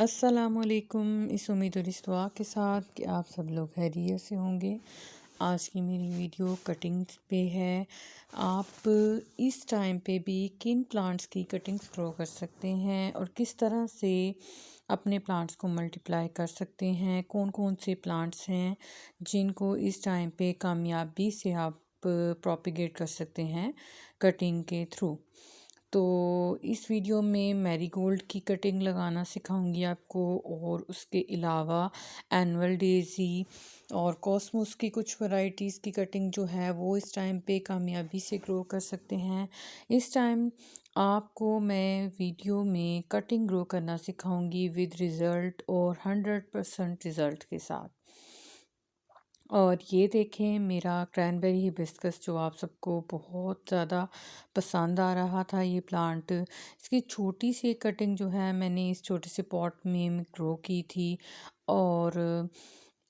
अस्सलामुअलैकुम। इस उम्मीद और इस दुआ के साथ कि आप सब लोग खैरियत से होंगे। आज की मेरी वीडियो कटिंग्स पे है। आप इस टाइम पे भी किन प्लांट्स की कटिंग्स ग्रो कर सकते हैं और किस तरह से अपने प्लांट्स को मल्टीप्लाई कर सकते हैं। कौन कौन से प्लांट्स हैं जिनको इस टाइम पे कामयाबी से आप प्रोपिगेट कर सकते हैं कटिंग के थ्रू। तो इस वीडियो में मैरीगोल्ड की कटिंग लगाना सिखाऊंगी आपको, और उसके अलावा एनुअल डेज़ी और कॉस्मोस की कुछ वैरायटीज़ की कटिंग जो है वो इस टाइम पे कामयाबी से ग्रो कर सकते हैं। इस टाइम आपको मैं वीडियो में कटिंग ग्रो करना सिखाऊंगी विद रिज़ल्ट और 100% रिज़ल्ट के साथ। और ये देखें मेरा क्रैनबेरी हिबिस्कस जो आप सबको बहुत ज़्यादा पसंद आ रहा था ये प्लांट। इसकी छोटी सी एक कटिंग जो है मैंने इस छोटे से पॉट में ग्रो की थी, और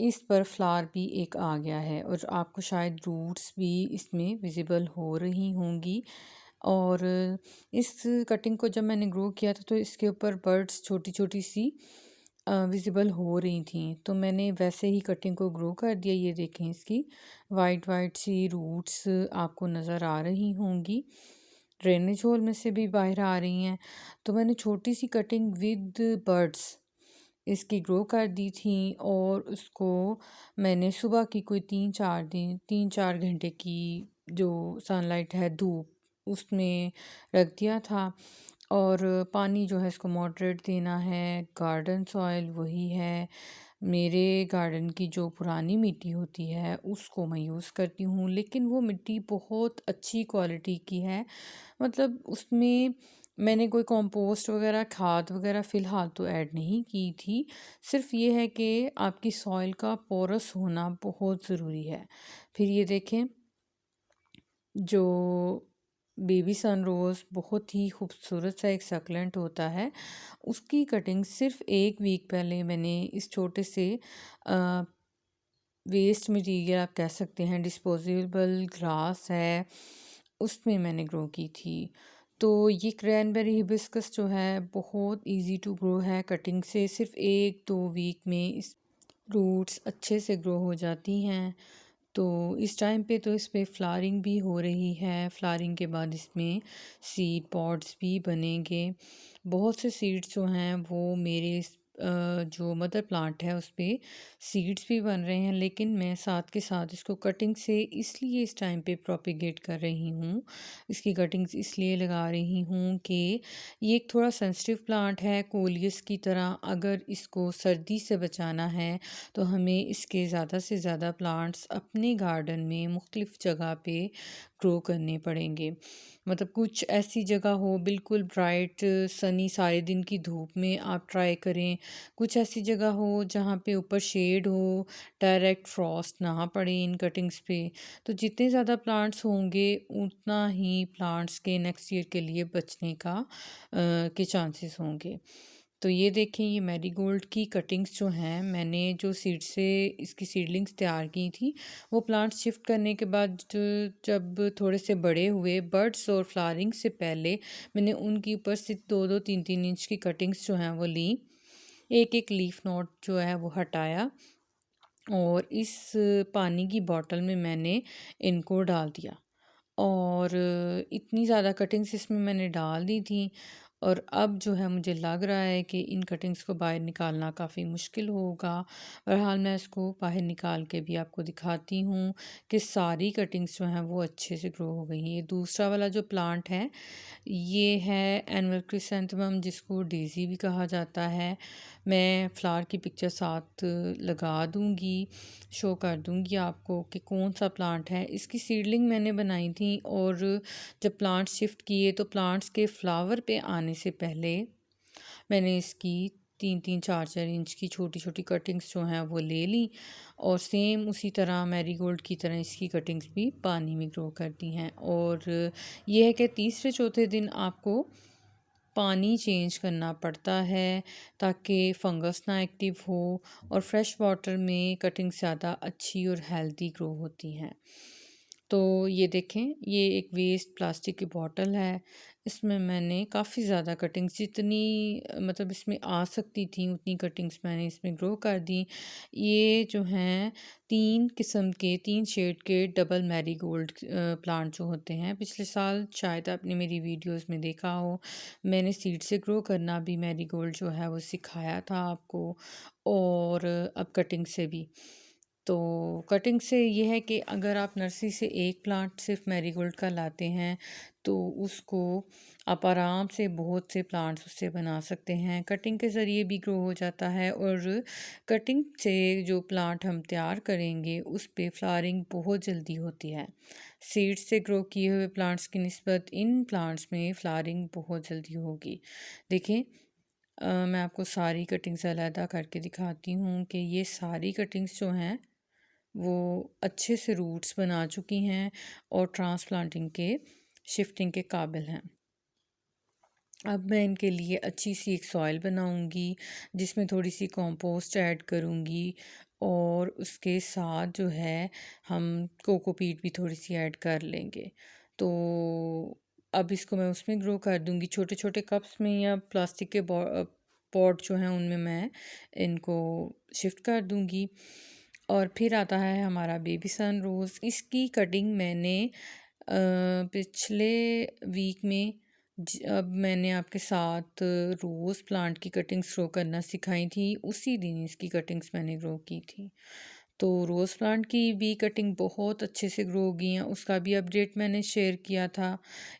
इस पर फ्लावर भी एक आ गया है और आपको शायद रूट्स भी इसमें विजिबल हो रही होंगी। और इस कटिंग को जब मैंने ग्रो किया था तो इसके ऊपर बर्ड्स छोटी छोटी सी विज़िबल हो रही थी, तो मैंने वैसे ही कटिंग को ग्रो कर दिया। ये देखें इसकी वाइट वाइट सी रूट्स आपको नज़र आ रही होंगी, ड्रेनेज होल में से भी बाहर आ रही हैं। तो मैंने छोटी सी कटिंग विद बर्ड्स इसकी ग्रो कर दी थी, और उसको मैंने सुबह की कोई 3-4 घंटे की जो सनलाइट है धूप उसमें रख दिया था। और पानी जो है इसको मॉडरेट देना है। गार्डन सॉइल वही है, मेरे गार्डन की जो पुरानी मिट्टी होती है उसको मैं यूज़ करती हूँ, लेकिन वो मिट्टी बहुत अच्छी क्वालिटी की है। मतलब उसमें मैंने कोई कंपोस्ट वगैरह खाद वगैरह फ़िलहाल तो ऐड नहीं की थी। सिर्फ ये है कि आपकी सॉइल का पोरस होना बहुत ज़रूरी है। फिर ये देखें जो बेबी सनरोज़ बहुत ही खूबसूरत सा एक सक्लेंट होता है, उसकी कटिंग सिर्फ 1 वीक पहले मैंने इस छोटे से वेस्ट मटेरियल आप कह सकते हैं, डिस्पोजेबल ग्लास है, उसमें मैंने ग्रो की थी। तो ये क्रैनबेरी हिबिस्कस जो है बहुत इजी टू ग्रो है। कटिंग से सिर्फ 1-2 वीक में इस रूट्स अच्छे से ग्रो हो जाती हैं। तो इस टाइम पे तो इस पे फ्लावरिंग भी हो रही है। फ्लावरिंग के बाद इसमें सीड पॉड्स भी बनेंगे। बहुत से सीड्स जो हैं वो मेरे जो मदर प्लांट है उस पे सीड्स भी बन रहे हैं, लेकिन मैं साथ के साथ इसको कटिंग से इसलिए इस टाइम पे प्रोपिगेट कर रही हूँ, इसकी कटिंग्स इसलिए लगा रही हूँ कि ये एक थोड़ा सेंसिटिव प्लांट है कोलियस की तरह। अगर इसको सर्दी से बचाना है तो हमें इसके ज़्यादा से ज़्यादा प्लांट्स अपने गार्डन में मुख्तलिफ़ जगह पे ग्रो करने पड़ेंगे। मतलब कुछ ऐसी जगह हो बिल्कुल ब्राइट सनी सारे दिन की धूप में आप ट्राई करें। कुछ ऐसी जगह हो जहाँ पे ऊपर शेड हो, डायरेक्ट फ्रॉस्ट ना पड़े इन कटिंग्स पे। तो जितने ज़्यादा प्लांट्स होंगे उतना ही प्लांट्स के नेक्स्ट ईयर के लिए बचने के चांसेस होंगे। तो ये देखें ये मैरीगोल्ड की कटिंग्स जो हैं मैंने जो सीड से इसकी सीडलिंग्स तैयार की थी, वो प्लांट शिफ्ट करने के बाद जब थोड़े से बड़े हुए बर्ड्स और फ्लावरिंग से पहले मैंने उनके ऊपर से 2-2 3-3 इंच की कटिंग्स जो हैं वो ली। एक एक लीफ नोट जो है वो हटाया, और इस पानी की बॉटल में मैंने इनको डाल दिया। और इतनी ज़्यादा कटिंग्स इसमें मैंने डाल दी थी, और अब जो है मुझे लग रहा है कि इन कटिंग्स को बाहर निकालना काफ़ी मुश्किल होगा। बहरहाल मैं इसको बाहर निकाल के भी आपको दिखाती हूँ कि सारी कटिंग्स जो हैं वो अच्छे से ग्रो हो गई हैं। ये दूसरा वाला जो प्लांट है ये है एनुअल क्रिसेंथेमम, जिसको डेज़ी भी कहा जाता है। मैं फ्लावर की पिक्चर साथ लगा दूँगी, शो कर दूँगी आपको कि कौन सा प्लांट है। इसकी सीडलिंग मैंने बनाई थी, और जब प्लांट शिफ्ट किए तो प्लांट्स के फ्लावर पे आने से पहले मैंने इसकी 3-3 4-4 इंच की छोटी छोटी कटिंग्स जो हैं वो ले ली, और सेम उसी तरह मैरीगोल्ड की तरह इसकी कटिंग्स भी पानी में ग्रो करती हैं। और ये है कि तीसरे चौथे दिन आपको पानी चेंज करना पड़ता है ताकि फंगस ना एक्टिव हो, और फ्रेश वाटर में कटिंग ज़्यादा अच्छी और हेल्दी ग्रो होती हैं। तो ये देखें, ये एक वेस्ट प्लास्टिक की बॉटल है। इसमें मैंने काफ़ी ज़्यादा कटिंग्स जितनी मतलब इसमें आ सकती थी उतनी कटिंग्स मैंने इसमें ग्रो कर दी। ये जो हैं 3 किस्म के 3 शेड के डबल मैरीगोल्ड प्लांट जो होते हैं, पिछले साल शायद आपने मेरी वीडियोस में देखा हो, मैंने सीड से ग्रो करना भी मैरीगोल्ड जो है वो सिखाया था आपको, और अब कटिंग से भी। तो कटिंग से ये है कि अगर आप नर्सरी से एक प्लांट सिर्फ मैरीगोल्ड का लाते हैं तो उसको आप आराम से बहुत से प्लांट्स उससे बना सकते हैं। कटिंग के ज़रिए भी ग्रो हो जाता है, और कटिंग से जो प्लांट हम तैयार करेंगे उस पे फ्लावरिंग बहुत जल्दी होती है। सीड से ग्रो किए हुए प्लांट्स की निस्बत इन प्लांट्स में फ्लावरिंग बहुत जल्दी होगी। देखें, मैं आपको सारी कटिंग्स अलहदा करके दिखाती हूँ कि ये सारी कटिंग्स जो हैं वो अच्छे से रूट्स बना चुकी हैं और ट्रांसप्लांटिंग के शिफ्टिंग के काबिल हैं। अब मैं इनके लिए अच्छी सी एक सॉइल बनाऊंगी जिसमें थोड़ी सी कंपोस्ट ऐड करूंगी, और उसके साथ जो है हम कोकोपीट भी थोड़ी सी ऐड कर लेंगे। तो अब इसको मैं उसमें ग्रो कर दूंगी, छोटे छोटे कप्स में या प्लास्टिक के पॉट जो हैं उनमें मैं इनको शिफ्ट कर दूंगी। और फिर आता है हमारा बेबी सन रोज़। इसकी कटिंग मैंने पिछले वीक में अब मैंने आपके साथ रोज़ प्लांट की कटिंग्स ग्रो करना सिखाई थी, उसी दिन इसकी कटिंग्स मैंने ग्रो की थी। तो रोज़ प्लांट की भी कटिंग बहुत अच्छे से ग्रो हो गई हैं, उसका भी अपडेट मैंने शेयर किया था।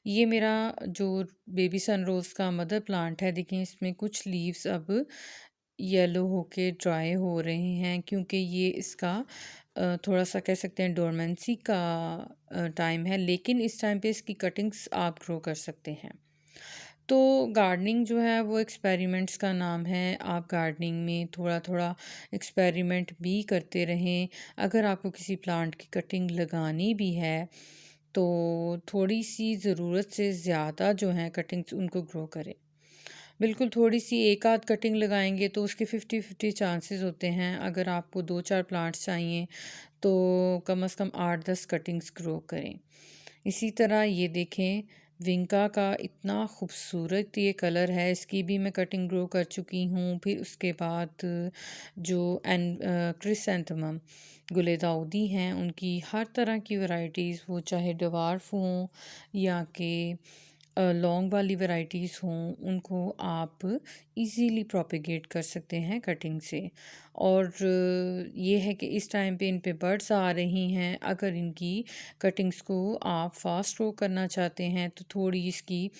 ये मेरा जो बेबी सन रोज़ का मदर प्लांट है, देखिए इसमें कुछ लीव्स अब येलो होके ड्राई हो रहे हैं, क्योंकि ये इसका थोड़ा सा कह सकते हैं डोरमेंसी का टाइम है, लेकिन इस टाइम पे इसकी कटिंग्स आप ग्रो कर सकते हैं। तो गार्डनिंग जो है वो एक्सपेरिमेंट्स का नाम है। आप गार्डनिंग में थोड़ा थोड़ा एक्सपेरिमेंट भी करते रहें। अगर आपको किसी प्लांट की कटिंग लगानी भी है तो थोड़ी सी ज़रूरत से ज़्यादा जो है कटिंग्स उनको ग्रो करें। बिल्कुल थोड़ी सी एक आध कटिंग लगाएंगे तो उसके 50-50 चांसेस होते हैं। अगर आपको 2-4 प्लांट्स चाहिए तो कम से कम 8-10 कटिंग्स ग्रो करें। इसी तरह ये देखें, विंका का इतना खूबसूरत ये कलर है, इसकी भी मैं कटिंग ग्रो कर चुकी हूँ। फिर उसके बाद जो क्रिसेंथेमम गुलेदाउदी हैं, उनकी हर तरह की वैरायटीज़, वो चाहे डवार्फ हों या कि लॉन्ग वाली वैरायटीज़ हों, उनको आप इजीली प्रोपेगेट कर सकते हैं कटिंग से। और ये है कि इस टाइम पे इन पे बर्ड्स आ रही हैं। अगर इनकी कटिंग्स को आप फास्ट ग्रो करना चाहते हैं तो थोड़ी इसकी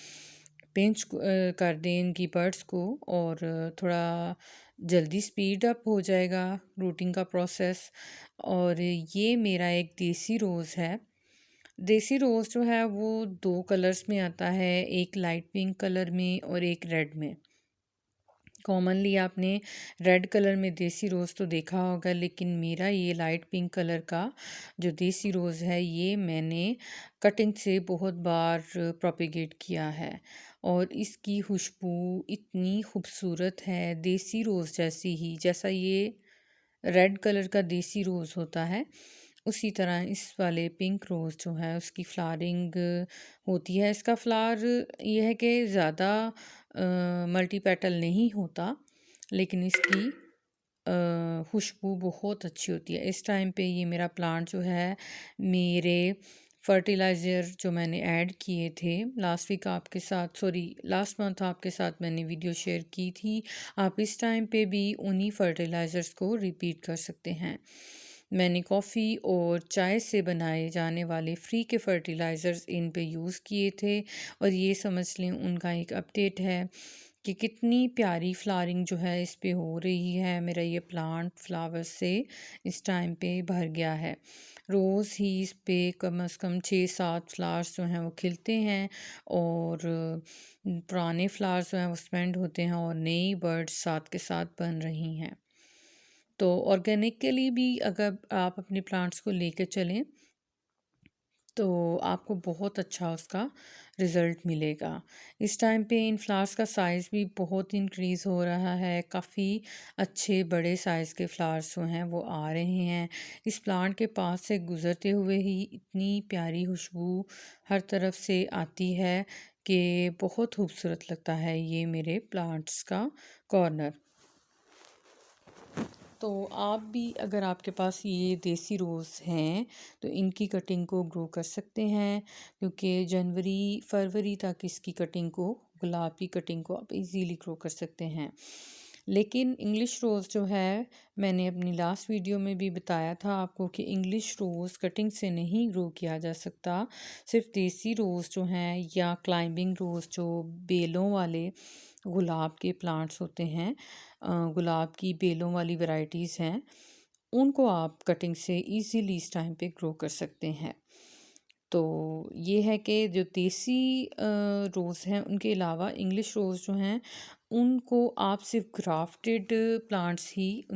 पिंच कर दें इनकी बर्ड्स को, और थोड़ा जल्दी स्पीड अप हो जाएगा रूटिंग का प्रोसेस। और ये मेरा एक देसी रोज़ है। देसी रोज़ जो है वो 2 कलर्स में आता है, एक लाइट पिंक कलर में और एक रेड में। कॉमनली आपने रेड कलर में देसी रोज़ तो देखा होगा, लेकिन मेरा ये लाइट पिंक कलर का जो देसी रोज़ है ये मैंने कटिंग से बहुत बार प्रोपेगेट किया है, और इसकी खुशबू इतनी खूबसूरत है, देसी रोज़ जैसी ही। जैसा ये रेड कलर का देसी रोज़ होता है, उसी तरह इस वाले पिंक रोज़ जो है उसकी फ्लावरिंग होती है। इसका फ्लावर ये है कि ज़्यादा मल्टी पेटल नहीं होता, लेकिन इसकी खुशबू बहुत अच्छी होती है। इस टाइम पे ये मेरा प्लांट जो है, मेरे फर्टिलाइज़र जो मैंने ऐड किए थे लास्ट वीक आपके साथ, सॉरी लास्ट मंथ आपके साथ मैंने वीडियो शेयर की थी, आप इस टाइम पे भी उन्हीं फर्टिलाइज़र्स को रिपीट कर सकते हैं। मैंने कॉफ़ी और चाय से बनाए जाने वाले फ्री के फर्टिलाइज़र्स इन पे यूज़ किए थे, और ये समझ लें उनका एक अपडेट है कि कितनी प्यारी फ्लावरिंग जो है इस पे हो रही है। मेरा ये प्लांट फ्लावर्स से इस टाइम पे भर गया है। रोज़ ही इस पे कम से कम 6-7 फ्लावर्स जो हैं वो खिलते हैं, और पुराने फ्लावर्स जो हैं वो स्पेंड होते हैं, और नई बर्ड्स साथ के साथ बन रही हैं। तो ऑर्गेनिकली भी अगर आप अपने प्लांट्स को लेके चलें तो आपको बहुत अच्छा उसका रिज़ल्ट मिलेगा। इस टाइम पे इन फ्लावर्स का साइज़ भी बहुत इंक्रीज़ हो रहा है, काफ़ी अच्छे बड़े साइज़ के फ्लावर्स जो हैं वो आ रहे हैं। इस प्लांट के पास से गुज़रते हुए ही इतनी प्यारी खुशबू हर तरफ से आती है कि बहुत खूबसूरत लगता है ये मेरे प्लांट्स का कॉर्नर। तो आप भी अगर आपके पास ये देसी रोज़ हैं तो इनकी कटिंग को ग्रो कर सकते हैं, क्योंकि जनवरी फरवरी तक इसकी कटिंग को, गुलाब की कटिंग को आप इजीली ग्रो कर सकते हैं। लेकिन इंग्लिश रोज़ जो है, मैंने अपनी लास्ट वीडियो में भी बताया था आपको कि इंग्लिश रोज़ कटिंग से नहीं ग्रो किया जा सकता। सिर्फ देसी रोज़ जो हैं या क्लाइंबिंग रोज़ जो बेलों वाले गुलाब के प्लांट्स होते हैं, गुलाब की बेलों वाली वैरायटीज़ हैं, उनको आप कटिंग से इजीली इस टाइम पे ग्रो कर सकते हैं। तो ये है कि जो देसी रोज़ हैं उनके अलावा इंग्लिश रोज़ जो हैं उनको आप सिर्फ ग्राफ्टेड प्लांट्स ही